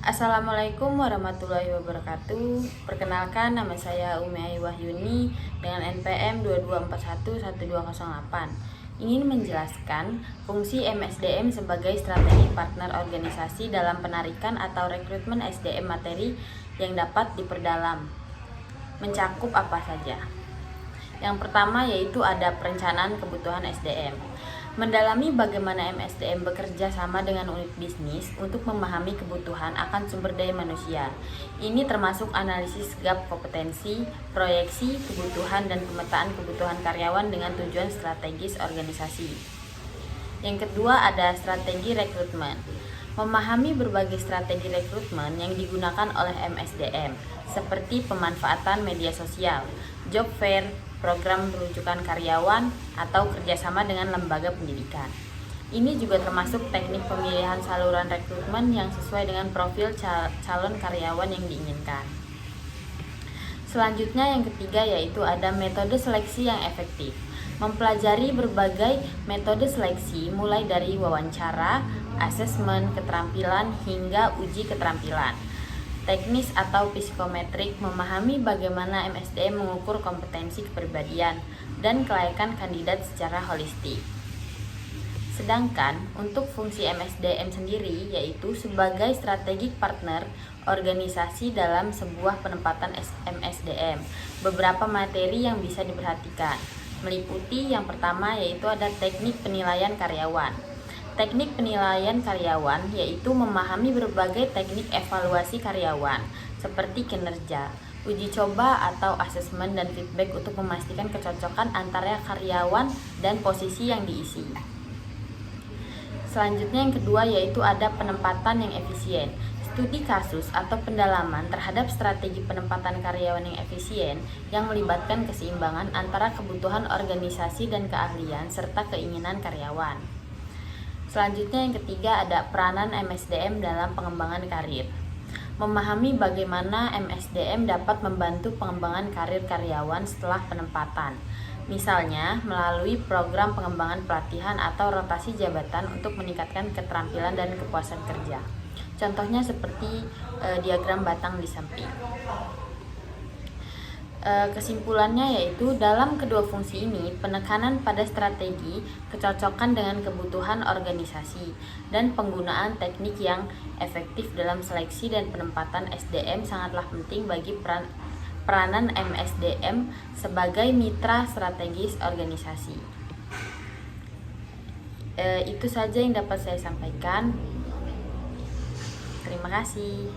Assalamualaikum warahmatullahi wabarakatuh. Perkenalkan, nama saya Umi Ayu Wahyuni dengan NPM 22411208. Ingin menjelaskan fungsi MSDM sebagai strategi partner organisasi dalam penarikan atau rekrutmen SDM materi yang dapat diperdalam. Mencakup apa saja? Yang pertama yaitu ada perencanaan kebutuhan SDM. Mendalami bagaimana MSDM bekerja sama dengan unit bisnis untuk memahami kebutuhan akan sumber daya manusia. Ini termasuk analisis gap kompetensi, proyeksi kebutuhan, dan pemetaan kebutuhan karyawan dengan tujuan strategis organisasi. Yang kedua ada strategi rekrutmen. Memahami berbagai strategi rekrutmen yang digunakan oleh MSDM, seperti pemanfaatan media sosial, job fair, program rujukan karyawan, atau kerjasama dengan lembaga pendidikan. Ini juga termasuk teknik pemilihan saluran rekrutmen yang sesuai dengan profil calon karyawan yang diinginkan. Selanjutnya yang ketiga yaitu ada metode seleksi yang efektif. Mempelajari berbagai metode seleksi mulai dari wawancara, asesmen keterampilan, hingga uji keterampilan teknis atau psikometrik, memahami bagaimana MSDM mengukur kompetensi kepribadian dan kelayakan kandidat secara holistik. Sedangkan untuk fungsi MSDM sendiri yaitu sebagai strategic partner organisasi dalam sebuah penempatan MSDM. Beberapa materi yang bisa diperhatikan meliputi yang pertama yaitu ada teknik penilaian karyawan. Teknik penilaian karyawan yaitu memahami berbagai teknik evaluasi karyawan seperti kinerja, uji coba atau asesmen dan feedback untuk memastikan kecocokan antara karyawan dan posisi yang diisi. Selanjutnya yang kedua yaitu ada penempatan yang efisien. Studi kasus atau pendalaman terhadap strategi penempatan karyawan yang efisien yang melibatkan keseimbangan antara kebutuhan organisasi dan keahlian serta keinginan karyawan. Selanjutnya yang ketiga ada peranan MSDM dalam pengembangan karir. Memahami bagaimana MSDM dapat membantu pengembangan karir karyawan setelah penempatan. Misalnya melalui program pengembangan pelatihan atau rotasi jabatan untuk meningkatkan keterampilan dan kepuasan kerja. Contohnya seperti diagram batang di samping. Kesimpulannya yaitu dalam kedua fungsi ini penekanan pada strategi, kecocokan dengan kebutuhan organisasi, dan penggunaan teknik yang efektif dalam seleksi dan penempatan SDM sangatlah penting bagi peranan MSDM sebagai mitra strategis organisasi. Itu saja yang dapat saya sampaikan. Terima kasih.